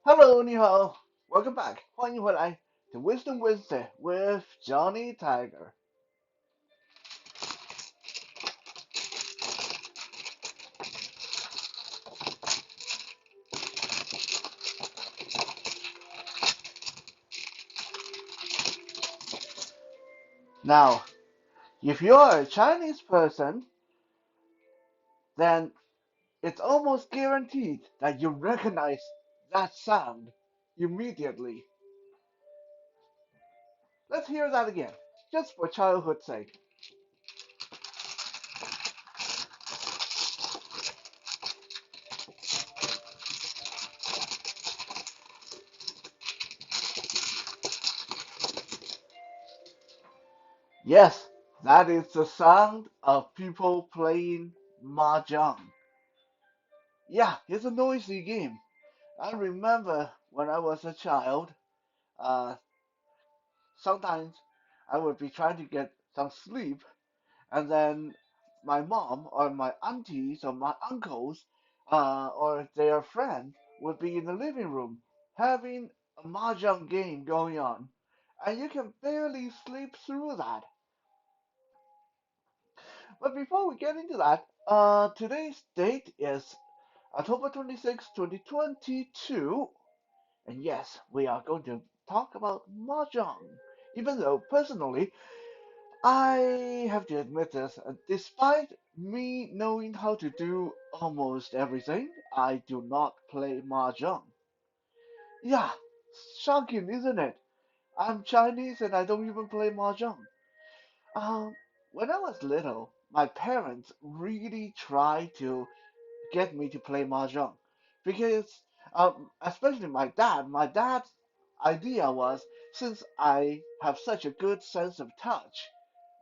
Hello，你好，Welcome back，欢迎回来to Wisdom Wednesday with Johnny Tiger. Now, if you're a Chinese person, then it's almost guaranteed that you recognize that sound immediately. Let's hear that again, just for childhood's sake. Yes, that is the sound of people playing Mahjong. Yeah, it's a noisy game. I remember when I was a child, uh, sometimes I would be trying to get some sleep, and then my mom or my aunties or my uncles or their friends would be in the living room having a mahjong game going on, and you can barely sleep through that. But before we get into that, today's date is October 26, 2022, and yes, we are going to talk about mahjong. Even though personally I have to admit this, despite me knowing how to do almost everything, I do not play Mahjong. Yeah, shocking, isn't it? I'm Chinese and I don't even play Mahjong. Um, when I was little, my parents really tried to get me to play Mahjong because, especially my dad's idea was since I have such a good sense of touch,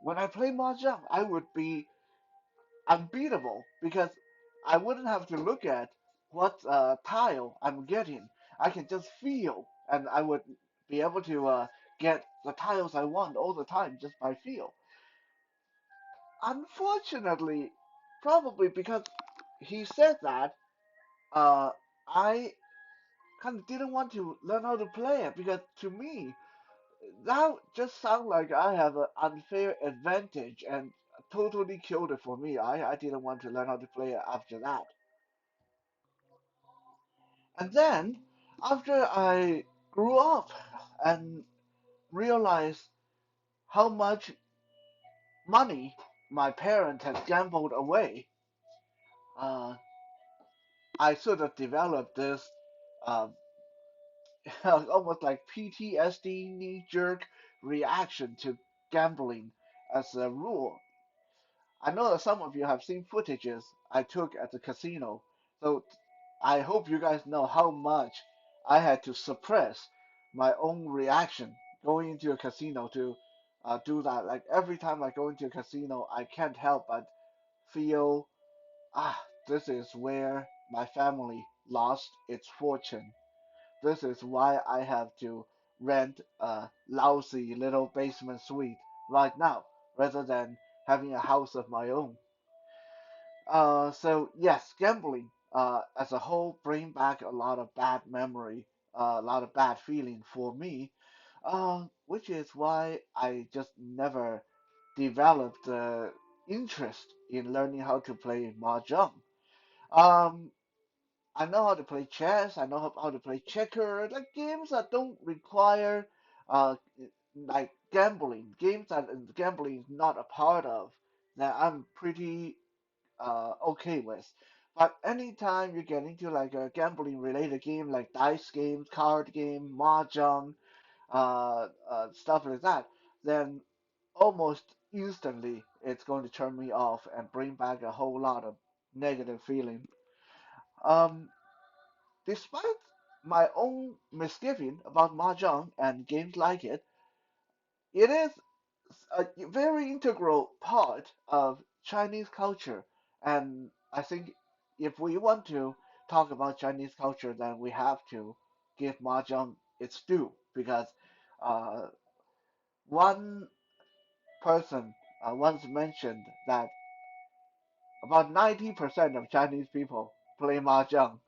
when I play Mahjong, I would be unbeatable because I wouldn't have to look at what tile I'm getting. I can just feel, and I would be able to get the tiles I want all the time just by feel. Unfortunately, probably because he said that, I kind of didn't want to learn how to play it because to me that just sounds like I have an unfair advantage and totally killed it for me. I didn't want to learn how to play it after that. And then, after I grew up and realized how much money my parents had gambled away, uh, I sort of developed this uh, almost like PTSD knee jerk reaction to gambling as a rule. I know that some of you have seen footages I took at the casino, so I hope you guys know how much I had to suppress my own reaction going into a casino to do that. Like every time I go into a casino, I can't help but feel, this is where my family lost its fortune. This is why I have to rent a lousy little basement suite right now rather than having a house of my own. So yes, gambling as a whole bring back a lot of bad memory, a lot of bad feeling for me, which is why I just never developed the interest in learning how to play mahjong. Um, I know how to play chess. I know how to play checker, like games that don't require uh like gambling, games that gambling is not a part of. That I'm pretty okay with. But anytime you get into like a gambling related game like dice games, card game, mahjong, stuff like that, then almost instantly it's going to turn me off and bring back a whole lot of negative feeling. Um, Despite my own misgiving about mahjong and games like it is a very integral part of Chinese culture. And I think if we want to talk about Chinese culture, then we have to give Mahjong its due because uh, one person once mentioned that about 90% of Chinese people play Mahjong,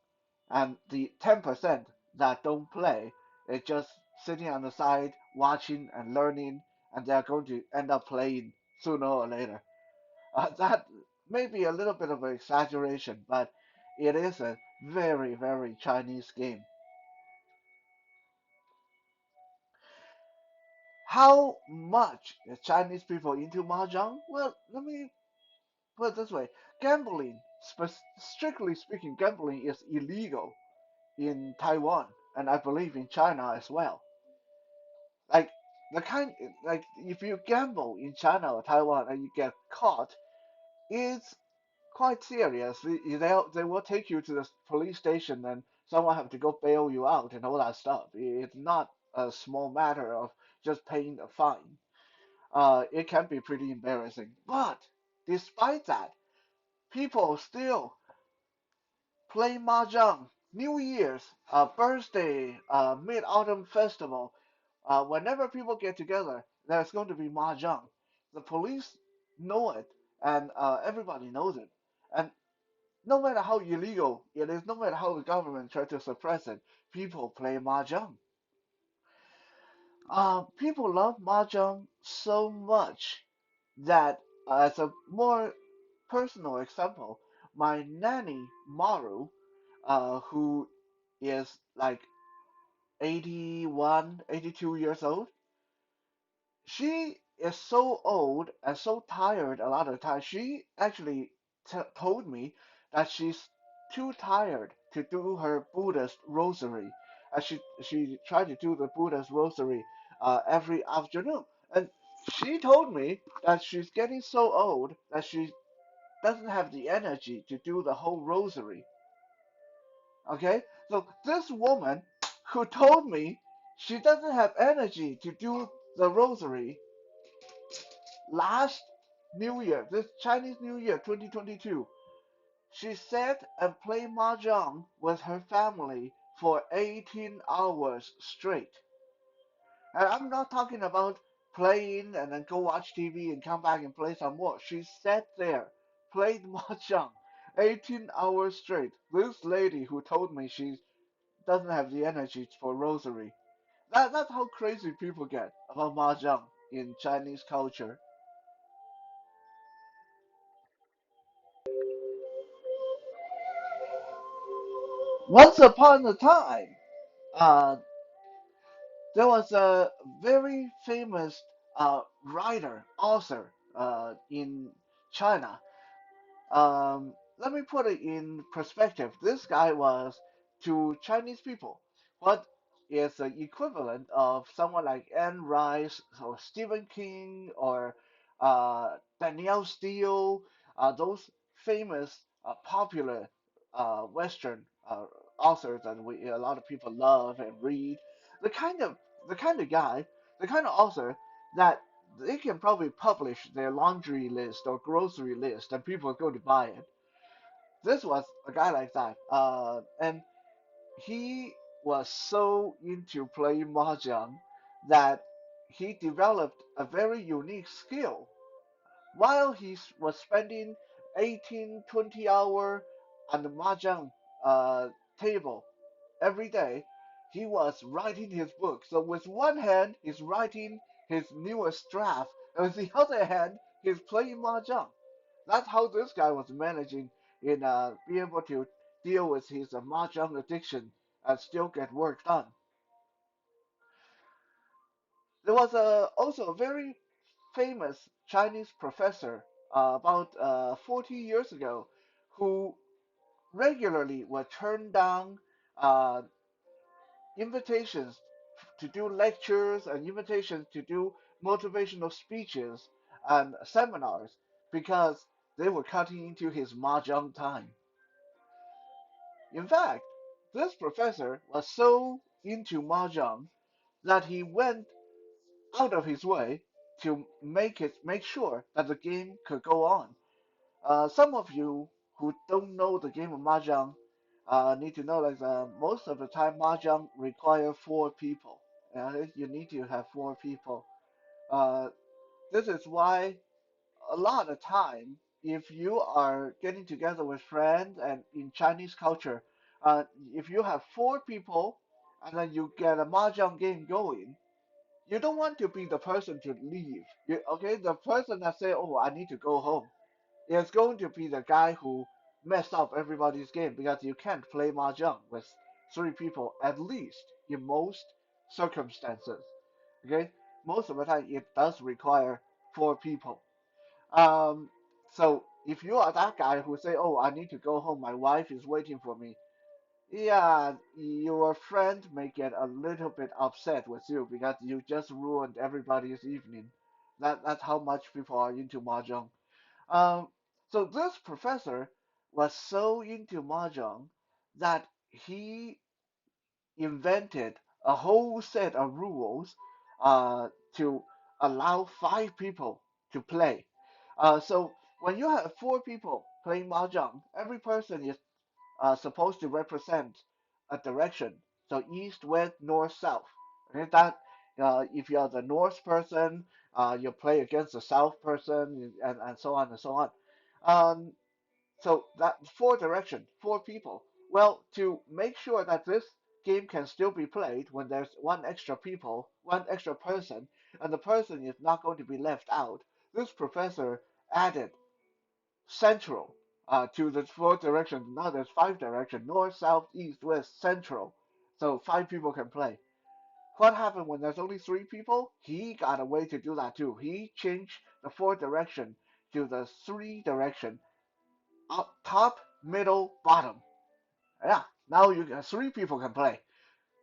and the 10% that don't play. They're just sitting on the side, watching and learning, and they're going to end up playing sooner or later. That may be a little bit of an exaggeration, but it is a very, very Chinese game. How much is Chinese people into Mahjong? Well, let me put it this way. Gambling, strictly speaking, gambling is illegal in Taiwan, and I believe in China as well. Like the kind, like if you gamble in China or Taiwan and you get caught, it's quite serious. They will take you to the police station and someone have to go bail you out and all that stuff. It's not a small matter of just paying a fine. It can be pretty embarrassing. But despite that, people still play mahjong. New Year's, birthday, Mid-Autumn Festival. Whenever people get together, there's going to be mahjong. The police know it, and everybody knows it. And no matter how illegal it is, no matter how the government tries to suppress it, people play mahjong. People love mahjong so much that, as a more personal example, my nanny Maru, who is like 81, 82 years old, she is so old and so tired a lot of times. She actually told me that she's too tired to do her Buddhist rosary. She tried to do the Buddhist rosary every afternoon, and she told me that she's getting so old that she doesn't have the energy to do the whole rosary. Okay, so this woman who told me she doesn't have energy to do the rosary last New Year, this Chinese New Year 2022, she sat and played mahjong with her family for 18 hours straight. And I'm not talking about playing and then go watch TV and come back and play some more. She sat there, played mahjong 18 hours straight. This lady who told me she doesn't have the energy for rosary. That's how crazy people get about mahjong in Chinese culture. Once upon a time, uh, there was a very famous writer, author in China. Let me put it in perspective. This guy was, to Chinese people, what is the equivalent of someone like Anne Rice or Stephen King or Danielle Steele, those famous, popular Western authors that a lot of people love and read. The kind of the kind of guy, the kind of author that they can probably publish their laundry list or grocery list and people are going to buy it. This was a guy like that. And he was so into playing Mahjong that he developed a very unique skill. While he was spending 18, 20 hours on the Mahjong table every day, he was writing his book. So with one hand, he's writing his newest draft, and with the other hand, he's playing mahjong. That's how this guy was managing in being able to deal with his mahjong addiction and still get work done. There was also a very famous Chinese professor about 40 years ago who regularly would turn down uh, invitations to do lectures and invitations to do motivational speeches and seminars because they were cutting into his mahjong time. In fact, this professor was so into mahjong that he went out of his way to make sure that the game could go on. Some of you who don't know the game of Mahjong need to know that most of the time Mahjong require four people. You need to have four people. Uh, this is why a lot of time, if you are getting together with friends and in Chinese culture, uh, if you have four people, and then you get a mahjong game going, you don't want to be the person to leave. Okay, the person that say, "Oh, I need to go home," is going to be the guy who messed up everybody's game because you can't play mahjong with three people at least in most circumstances. Okay, most of the time it does require four people. Um, so if you are that guy who say, "Oh, I need to go home, my wife is waiting for me," yeah, your friend may get a little bit upset with you because you just ruined everybody's evening. That's how much people are into mahjong. Um, so this professor was so into mahjong that he invented a whole set of rules to allow five people to play. So when you have four people playing mahjong, every person is supposed to represent a direction. So east, west, north, south. Okay, that if you are the north person, you play against the south person, and so on and so on. Um, so that four direction, four people. Well, to make sure that this game can still be played when there's one extra people, one extra person, and the person is not going to be left out, this professor added central to the four directions. Now there's five directions: north, south, east, west, central. So five people can play. What happened when there's only three people? He got a way to do that too. He changed the four direction to the three direction: up, top, middle, bottom. Yeah, now you can three people can play.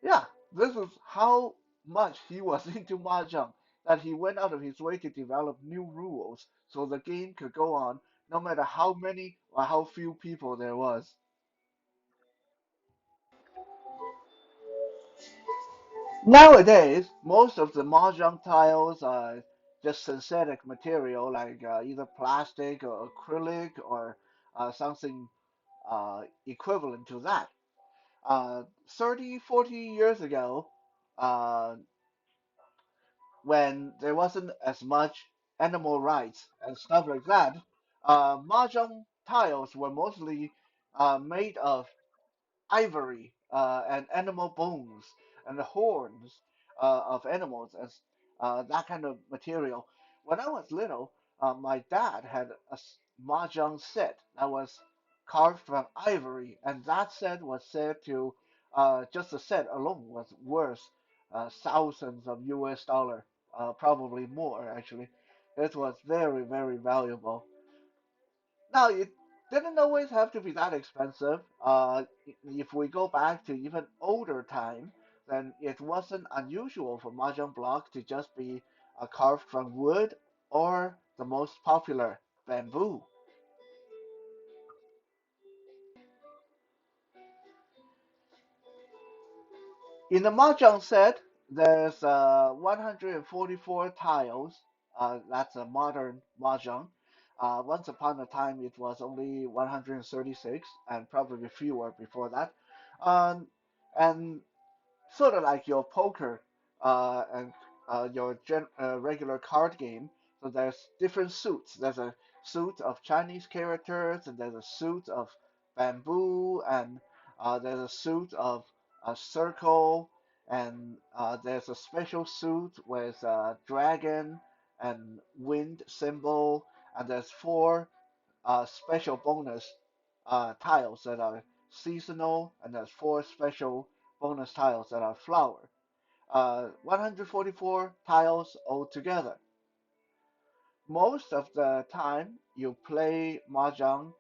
Yeah, this is how much he was into mahjong that he went out of his way to develop new rules so the game could go on no matter how many or how few people there was. Nowadays, most of the mahjong tiles are just synthetic material like either plastic or acrylic or something equivalent to that. 30, 40 years ago, uh, when there wasn't as much animal rights and stuff like that, mahjong tiles were mostly made of ivory and animal bones and the horns of animals as that kind of material. When I was little, my dad had a mahjong set that was carved from ivory, and that set was said to just the set alone was worth thousands of US dollar, probably more actually. It was very, very valuable. Now, it didn't always have to be that expensive. If we go back to even older time, then it wasn't unusual for mahjong block to just be carved from wood or the most popular, bamboo. In the Mahjong set, there's 144 tiles. That's a modern Mahjong. Once upon a time, it was only 136, and probably fewer before that. Um, and sort of like your poker and your regular card game. So there's different suits. There's a suit of Chinese characters, and there's a suit of bamboo, and there's a suit of a circle, and there's a special suit with a dragon and wind symbol, and there's four special bonus tiles that are seasonal, and there's four special bonus tiles that are flower. 144 tiles altogether. Most of the time, you play mahjong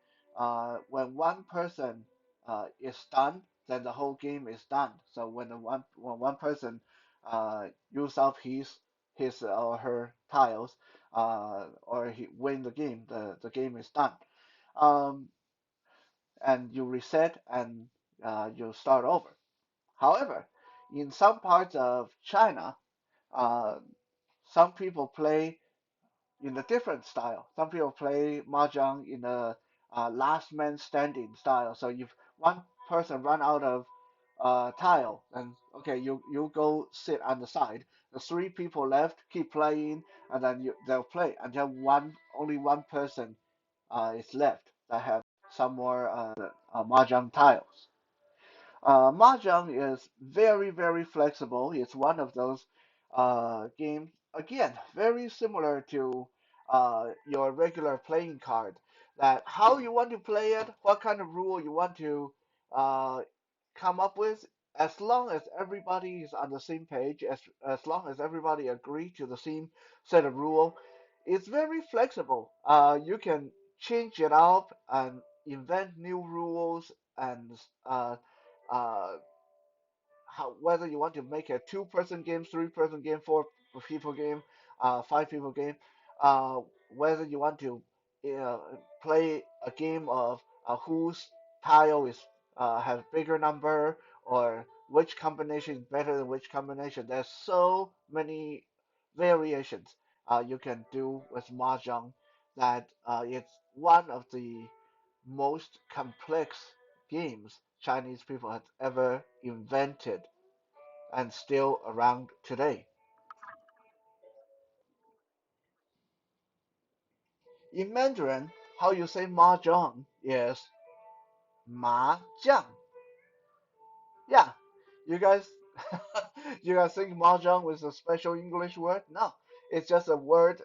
when one person is done, then the whole game is done. So when one person use up his or her tiles or he win the game, the game is done. Um, and you reset and you start over. However, in some parts of China, uh, some people play in a different style. Some people play mahjong in a last man standing style. So if one person run out of tile, then okay, you go sit on the side. The three people left keep playing, and then they'll play until only one person is left that have some more mahjong tiles. Mahjong is very, very flexible. It's one of those games, again, very similar to your regular playing card. That how you want to play it, what kind of rule you want to uh, come up with, as long as everybody is on the same page, as long as everybody agree to the same set of rule, it's very flexible. You can change it up and invent new rules and uh, how whether you want to make a two-person game, three-person game, four-people game, five-people game, uh, whether you want to uh, play a game of whose tile is has bigger number or which combination is better than which combination. There's so many variations you can do with mahjong that it's one of the most complex games Chinese people have ever invented and still around today. In Mandarin, how you say mahjong is mahjong. Yeah, you guys, you guys think mahjong was a special English word? No, it's just a word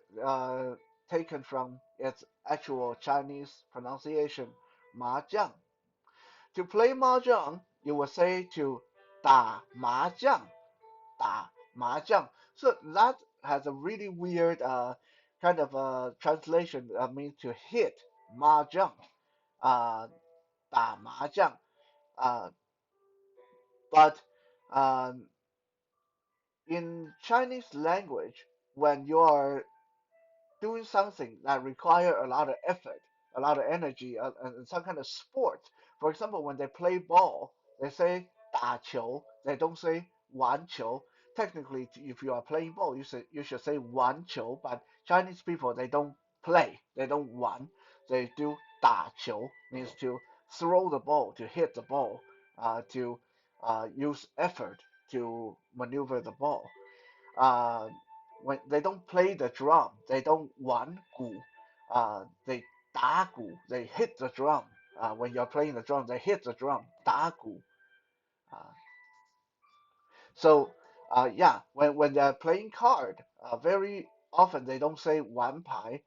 taken from its actual Chinese pronunciation, mahjong. To play mahjong, you will say to 打麻将打麻将. So that has a really weird kind of translation means to hit mahjong, 打麻将. Uh, but um, in Chinese language, when you are doing something that require a lot of effort, a lot of energy, and some kind of sport. For example, when they play ball, they say 打球. They don't say 玩球. Technically, if you are playing ball, you should say 玩球. But Chinese people they don't play, they don't 玩, they do 打球, means to throw the ball, to hit the ball, to use effort to maneuver the ball. uh, when they don't play the drum, they don't 玩鼓, they 打鼓, they hit the drum. When you're playing the drum, they hit the drum, 打鼓. Uh, yeah, when they're playing card, very often they don't say 玩牌,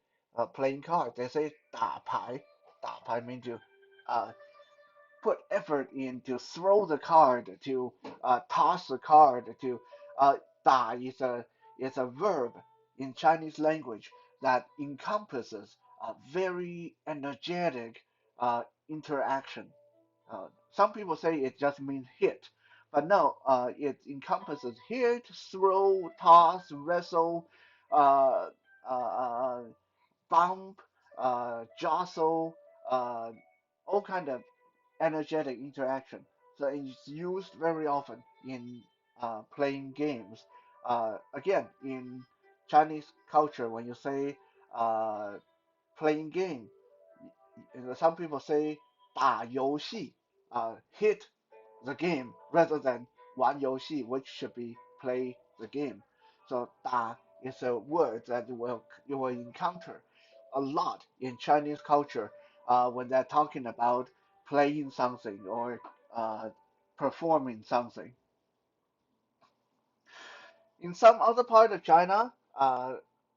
playing card, they say 打牌. 打牌 means to uh, put effort in to throw the card, to toss the card, to 打 is a verb in Chinese language that encompasses a very energetic interaction. Some people say it just means hit, but no, it encompasses hit, throw, toss, wrestle, uh, uh, bump, jostle, all kind of energetic interaction. So it's used very often in playing games. Again, in Chinese culture, when you say uh, playing game, some people say 打游戏, hit the game rather than 玩游戏, which should be play the game. So 打 is a word that you will encounter a lot in Chinese culture when they're talking about playing something or uh, performing something. In some other part of China,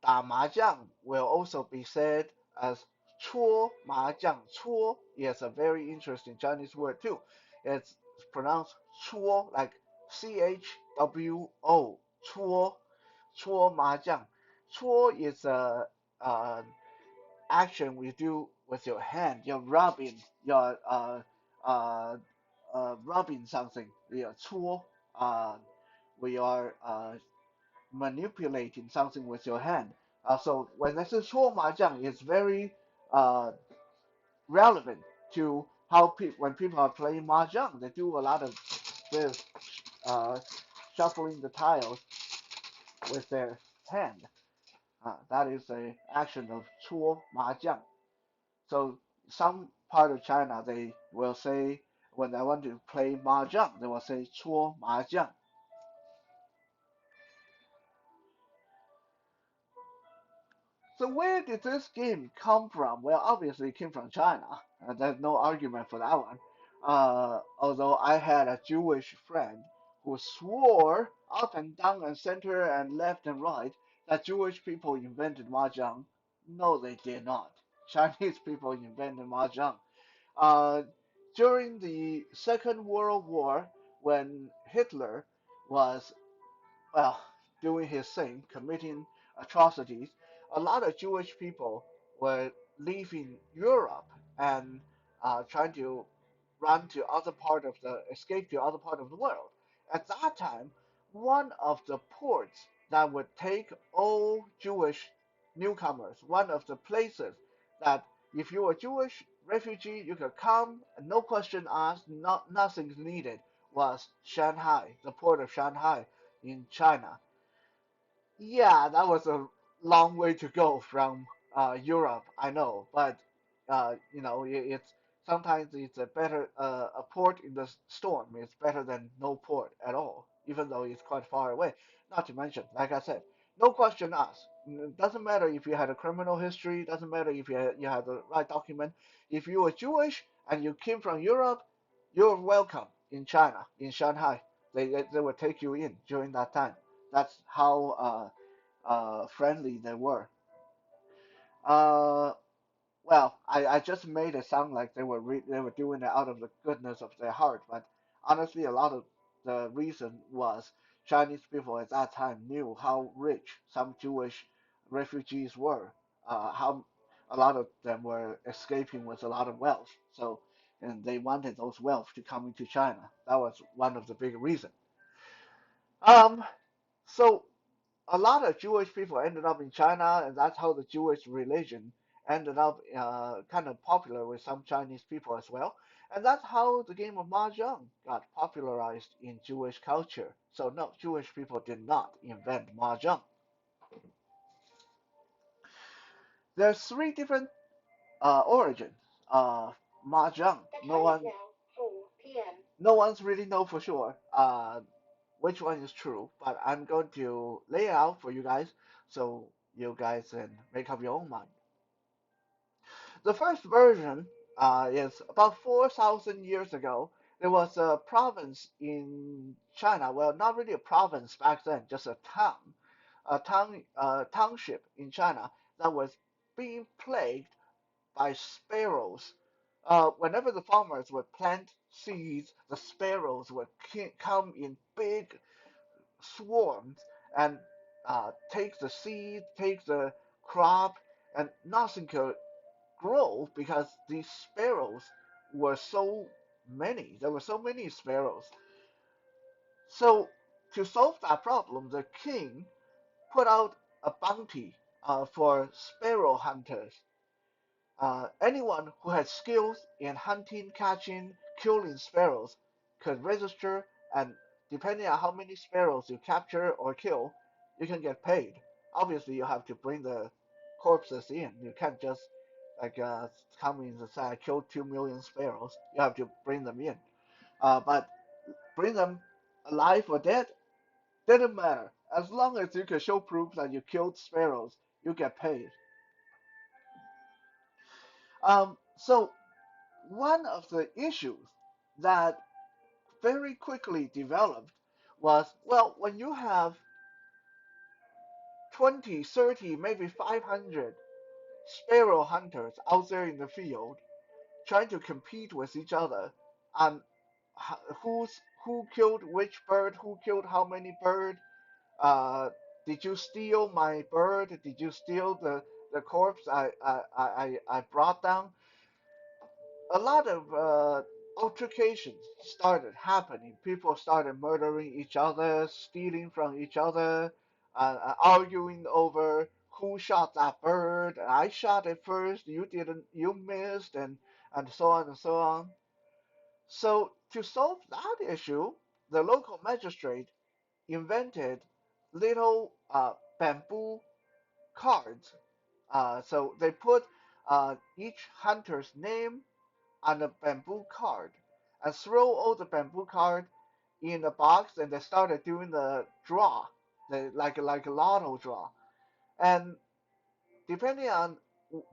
打麻将 will also be said as 搓麻将. 搓 is a very interesting Chinese word too. It's pronounced 搓 like CHWO. 搓, 搓麻将. 搓 is a action we do with your hand. You're rubbing, you're rubbing something. You're 搓. We are manipulating something with your hand. So when I say 搓麻将, it's very uh, relevant to how when people are playing mahjong, they do a lot of this shuffling the tiles with their hand. That is a action of 搓麻将. So some part of China they will say when they want to play mahjong, they will say 搓麻将. So where did this game come from? Well, obviously it came from China. There's no argument for that one. Although I had a Jewish friend who swore up and down and center and left and right that Jewish people invented Mahjong. No, they did not. Chinese people invented Mahjong. Uh, During the Second World War, when Hitler was well, doing his thing, committing atrocities, a lot of Jewish people were leaving Europe and trying to run to other part of the escape to other part of the world. At that time, one of the ports that would take all Jewish newcomers, one of the places that if you were Jewish refugee, you could come, no question asked, nothing needed, was Shanghai, the port of Shanghai in China. Yeah, that was a long way to go from Europe, I know, but it's sometimes it's a better a port in the storm is better than no port at all, even though it's quite far away. Not to mention, like I said, no question asked. It doesn't matter if you had a criminal history, doesn't matter if you had the right document. If you were Jewish and you came from Europe, you're welcome in China, in Shanghai. They will take you in during that time. That's how friendly they were. Uh, well, I just made it sound like they were doing it out of the goodness of their heart, but honestly, a lot of the reason was Chinese people at that time knew how rich some Jewish refugees were, how a lot of them were escaping with a lot of wealth. So, and they wanted those wealth to come into China. That was one of the big reasons. Um, so a lot of Jewish people ended up in China, and that's how the Jewish religion ended up kind of popular with some Chinese people as well. And that's how the game of Mahjong got popularized in Jewish culture. So no, Jewish people did not invent Mahjong. There's three different origins of Mahjong. No one's really know for sure which one is true, but I'm going to lay it out for you guys so you guys can make up your own mind. The first version is about 4,000 years ago. There was a province in China. Well, not really a province back then, just township in China that was being plagued by sparrows. Whenever the farmers would plant seeds, the sparrows would come in big swarms and take the seed, take the crop, and nothing could grow because these sparrows were so many. There were so many sparrows. So to solve that problem, the king put out a bounty for sparrow hunters. Anyone who had skills in hunting, catching, killing sparrows could register, and depending on how many sparrows you capture or kill, you can get paid. Obviously, you have to bring the corpses in. You can't just like come in and say I killed 2 million sparrows. You have to bring them in. But bring them alive or dead didn't matter. As long as you can show proof that you killed sparrows, you get paid. So one of the issues that very quickly developed was, well, when you have 20, 30, maybe 500 sparrow hunters out there in the field trying to compete with each other on who killed which bird, who killed how many bird, uh, did you steal my bird, did you steal the corpse I brought down, a lot of altercations started happening. People started murdering each other, stealing from each other, arguing over who shot that bird. I shot it first. You didn't. You missed, and so on and so on. So to solve that issue, the local magistrate invented little bamboo cards. So they put each hunter's name on a bamboo card and throw all the bamboo card in a box, and they started doing the draw, like a lotto draw. And depending on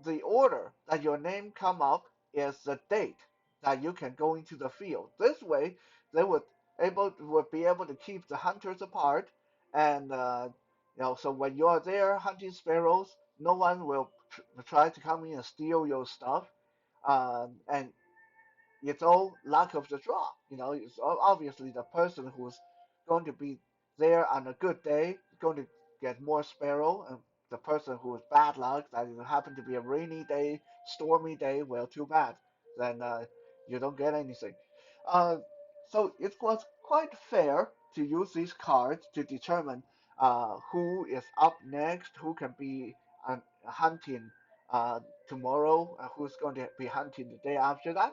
the order that your name come up is the date. that you can go into the field. This way, they would be able to keep the hunters apart, and so when you are there hunting sparrows, no one will try to come in and steal your stuff, and it's all luck of the draw. It's obviously the person who's going to be there on a good day is going to get more sparrow, and the person who is bad luck, that it happened to be a rainy day, stormy day, well, too bad. Then you don't get anything. Uh, so it was quite fair to use these cards to determine who is up next, who can be hunting uh, tomorrow, who's going to be hunting the day after that.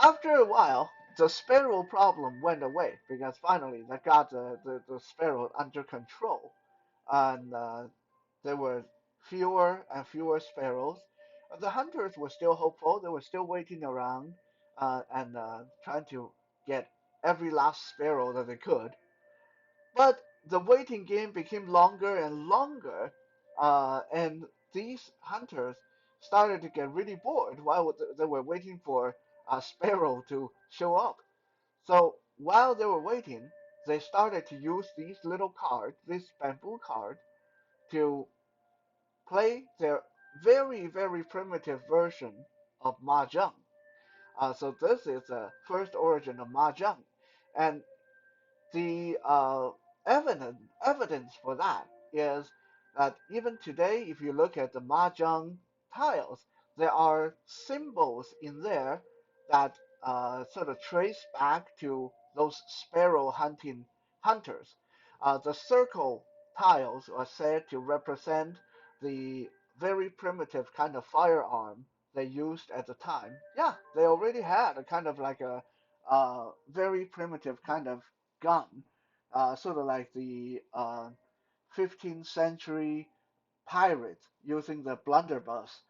After a while, the sparrow problem went away because finally they got the sparrow under control, and there were fewer and fewer sparrows. The hunters were still hopeful. They were still waiting around and trying to get every last sparrow that they could. But the waiting game became longer and longer, and these hunters started to get really bored while they were waiting for a sparrow to show up. So while they were waiting, they started to use these little cards, this bamboo card, to play their very, very primitive version of Mahjong. So this is the first origin of Mahjong. And the evidence for that is that even today, if you look at the Mahjong tiles, there are symbols in there that sort of trace back to those sparrow hunting hunters. The circle tiles are said to represent the very primitive kind of firearm they used at the time. Yeah, they already had a kind of like a very primitive kind of gun, sort of like the 15th century pirates using the blunderbuss.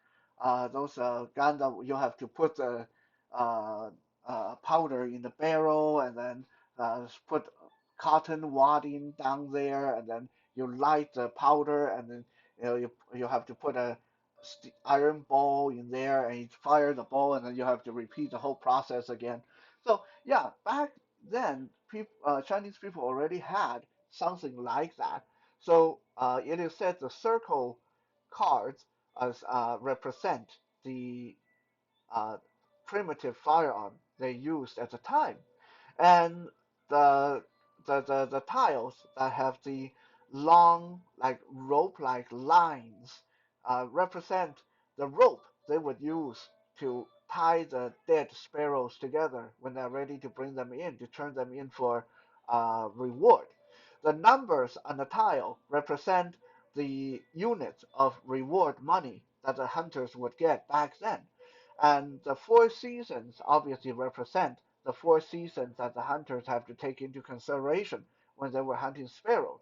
Those guns that you have to put the uh, powder in the barrel and then put cotton wadding down there, and then you light the powder, and then you have to put a iron ball in there and you fire the ball, and then you have to repeat the whole process again. So yeah, back then, Chinese people already had something like that. So it is said the circle cards as represent the uh, primitive firearm they used at the time, and the the tiles that have the long like rope-like lines represent the rope they would use to tie the dead sparrows together when they're ready to bring them in to turn them in for reward. The numbers on the tile represent the units of reward money that the hunters would get back then. And the four seasons obviously represent the four seasons that the hunters have to take into consideration when they were hunting sparrows.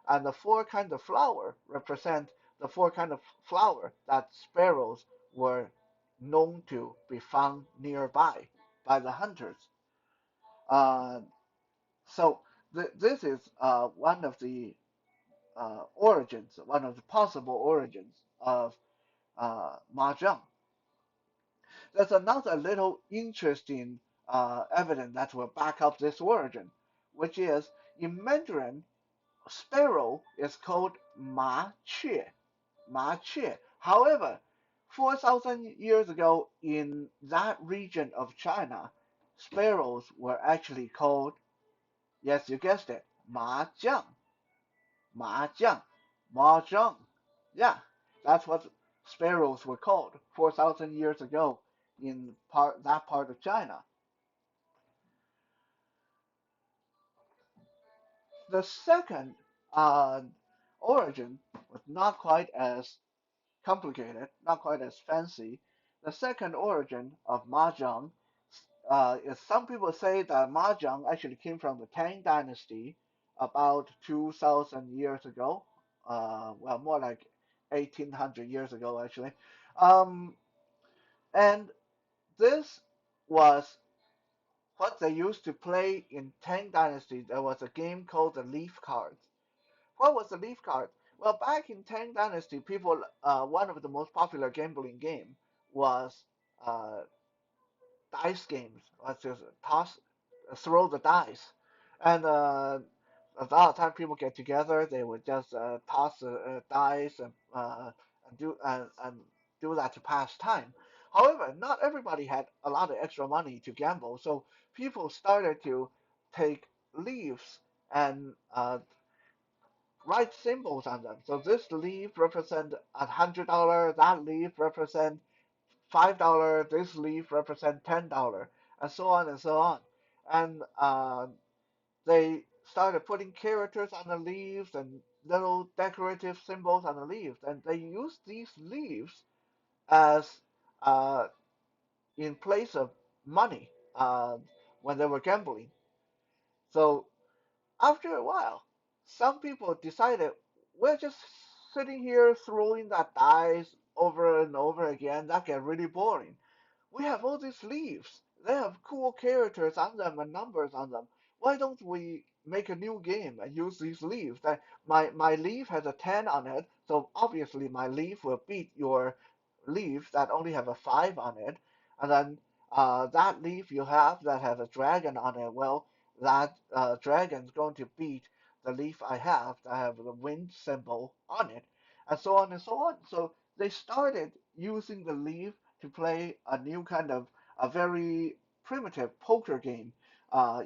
And the four kinds of flower represent the four kinds of flower that sparrows were known to be found nearby by the hunters. Uh, so this is one of the origins, one of the possible origins of Mahjong. There's another little interesting evidence that will back up this origin, which is in Mandarin, sparrow is called mah-jongg. Mah-jongg. However, 4,000 years ago in that region of China, sparrows were actually called, yes, you guessed it, mah-jongg. Mahjong, Mahjong. Yeah, that's what sparrows were called 4,000 years ago in that part of China. The second uh, origin was not quite as complicated, not quite as fancy. The second origin of Mahjong is some people say that Mahjong actually came from the Tang Dynasty about 2,000 years ago. Well, more like 1,800 years ago, actually. Um, and this was what they used to play in Tang Dynasty. There was a game called the Leaf Cards. What was the Leaf Card? Well, back in Tang Dynasty, people one of the most popular gambling game was uh, dice games. Let's just throw the dice, and a lot of time people get together. They would just toss dice and do that to pass time. However, not everybody had a lot of extra money to gamble, so people started to take leaves and write symbols on them. So this leaf represent $100. That leaf represent $5. This leaf represent $10, and so on and so on. And they started putting characters on the leaves and little decorative symbols on the leaves, and they used these leaves as uh, in place of money when they were gambling. So after a while, some people decided we're just sitting here throwing that dice over and over again. That get really boring. We have all these leaves. They have cool characters on them and numbers on them. Why don't we make a new game and use these leaves? That my leaf has a 10 on it, so obviously my leaf will beat your leaf that only have a 5 on it. And then that leaf you have that has a dragon on it, well, that dragon's going to beat the leaf I have that have the wind symbol on it, and so on and so on. So they started using the leaf to play a new kind of a very primitive poker game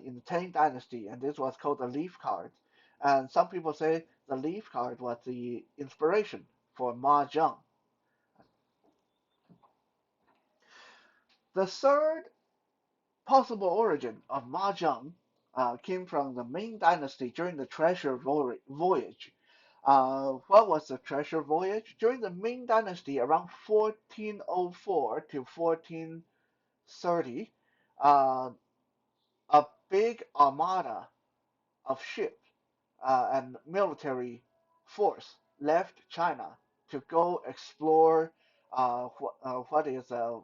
in the Tang Dynasty, and this was called the leaf card. And some people say the leaf card was the inspiration for Mahjong. The third possible origin of Mahjong came from the Ming Dynasty during the Treasure Voyage. What was the Treasure Voyage? During the Ming Dynasty, around 1404 to 1430, uh, a big armada of ships and military force left China to go explore what is the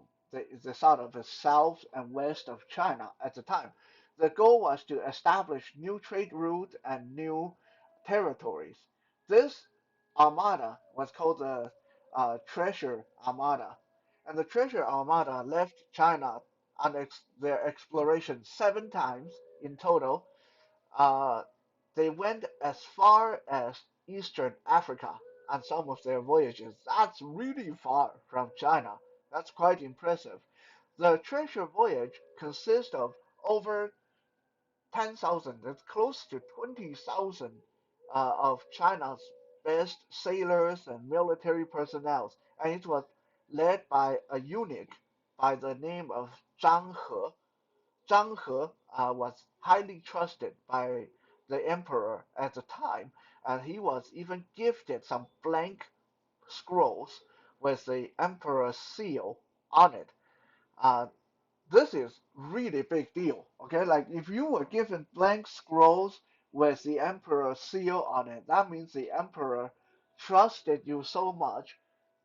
sort of the south and west of China at the time. The goal was to establish new trade routes and new territories. This armada was called the Treasure Armada, and the Treasure Armada left China on their exploration 7 times in total. uh, they went as far as Eastern Africa on some of their voyages. That's really far from China. That's quite impressive. The treasure voyage consists of over 10,000, that's close to 20,000 of China's best sailors and military personnel, and it was led by a eunuch by the name of Zhang He. Zhang He was highly trusted by the emperor at the time, and he was even gifted some blank scrolls with the emperor's seal on it. Uh, this is really big deal. Okay, like if you were given blank scrolls with the emperor's seal on it, that means the emperor trusted you so much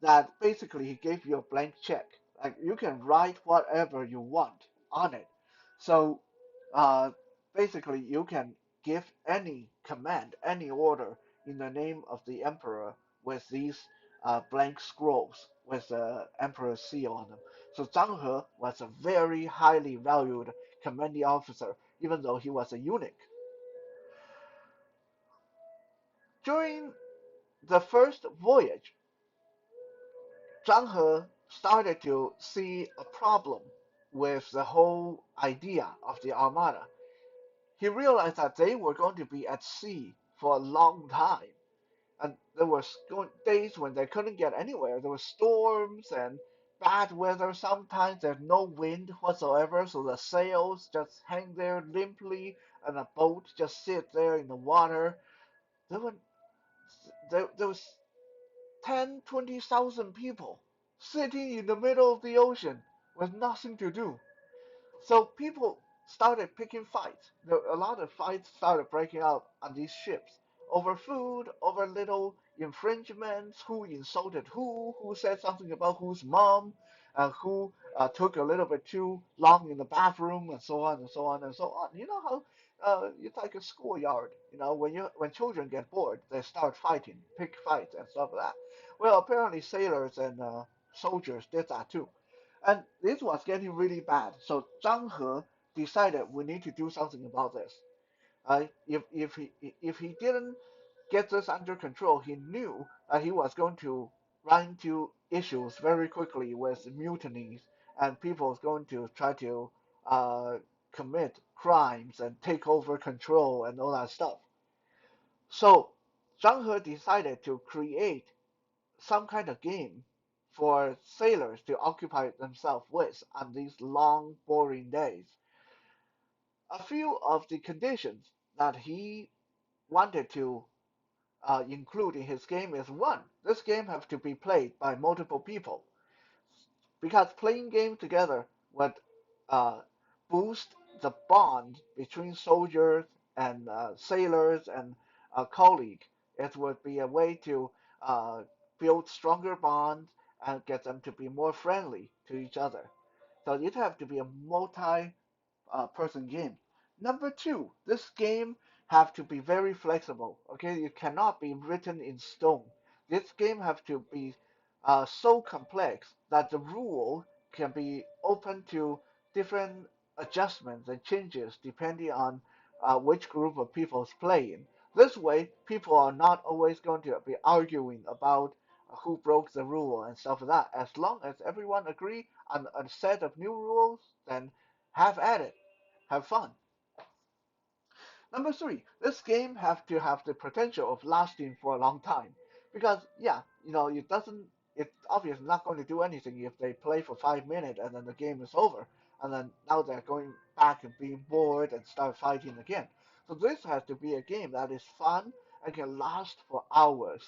that basically he gave you a blank check. Like you can write whatever you want on it. So uh, basically you can give any command, any order in the name of the emperor with these blank scrolls with the emperor's seal on them. So Zhang He was a very highly valued commanding officer, even though he was a eunuch. During the first voyage, Zhang He started to see a problem with the whole idea of the armada. He realized that they were going to be at sea for a long time, and there were days when they couldn't get anywhere. There were storms and bad weather. Sometimes there's no wind whatsoever, so the sails just hang there limply, and the boat just sit there in the water. There were there was 10, 20,000 people sitting in the middle of the ocean with nothing to do. So people started picking fights. A lot of fights started breaking out on these ships over food, over little infringements, who insulted who said something about whose mom, who took a little bit too long in the bathroom, and so on and so on and so on. You know how it's like a schoolyard. You know, when children get bored, they start pick fights and stuff like that. Well, apparently sailors and soldiers did that too. And this was getting really bad. So Zhang He decided we need to do something about this. If he didn't get this under control, he knew that he was going to run into issues very quickly with mutinies, and people was going to try to uh, commit crimes and take over control and all that stuff. So Zhang He decided to create some kind of game for sailors to occupy themselves with on these long, boring days. A few of the conditions that he wanted to include in his game is one, this game has to be played by multiple people because playing games together would uh, boost the bond between soldiers and sailors and colleagues. It would be a way to uh, build stronger bonds and get them to be more friendly to each other. So it have to be a multi person game. Number two, this game have to be very flexible. Okay, it cannot be written in stone. This game have to be so complex that the rule can be open to different adjustments and changes depending on which group of people is playing. This way, people are not always going to be arguing about who broke the rule and stuff like that. As long as everyone agree on a set of new rules, then have at it, have fun. Number three, this game have to have the potential of lasting for a long time. Because yeah, it doesn't it's obviously not going to do anything if they play for 5 minutes and then the game is over. And then now they're going back and being bored and start fighting again. So this has to be a game that is fun and can last for hours.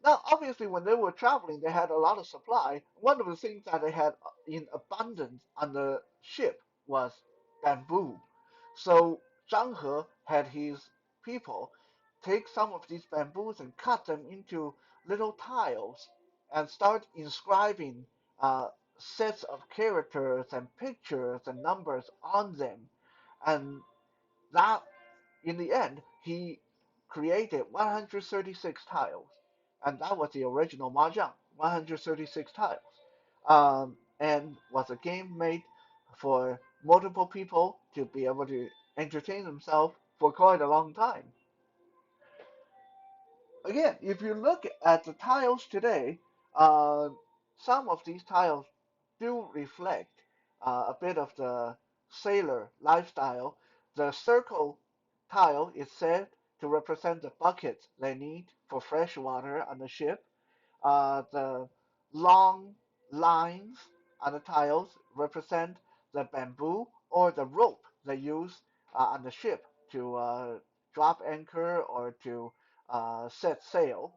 Now, obviously, when they were traveling, they had a lot of supply. One of the things that they had in abundance on the ship was bamboo. So Zhang He had his people take some of these bamboos and cut them into little tiles and start inscribing uh, sets of characters and pictures and numbers on them. And that in the end, he created 136 tiles, and that was the original Mahjong, 136 tiles, and was a game made for multiple people to be able to entertain themselves for quite a long time. Again, if you look at the tiles today, uh, some of these tiles do reflect a bit of the sailor lifestyle. The circle tile is said to represent the buckets they need for fresh water on the ship. The long lines on the tiles represent the bamboo or the rope they use on the ship to drop anchor or to set sail.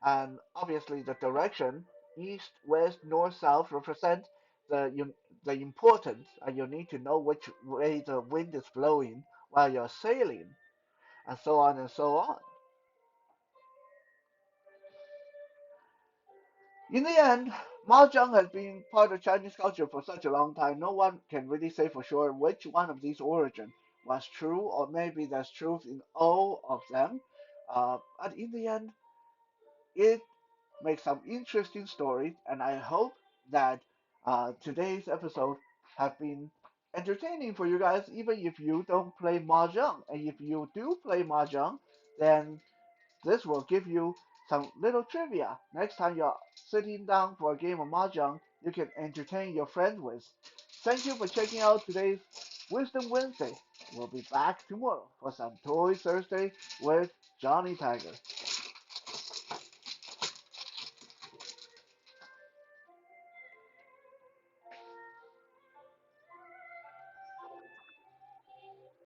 And obviously, the direction east, west, north, south represent the importance, and you need to know which way the wind is blowing while you're sailing, and so on and so on. In the end, Mahjong has been part of Chinese culture for such a long time, no one can really say for sure which one of these origins was true, or maybe there's truth in all of them. But in the end, it makes some interesting stories, and I hope that today's episode have been entertaining for you guys, even if you don't play Mahjong. And if you do play Mahjong, then this will give you some little trivia. Next time you're sitting down for a game of Mahjong, you can entertain your friends with. Thank you for checking out today's Wisdom Wednesday. We'll be back tomorrow for some Toy Thursday with Johnny Tiger.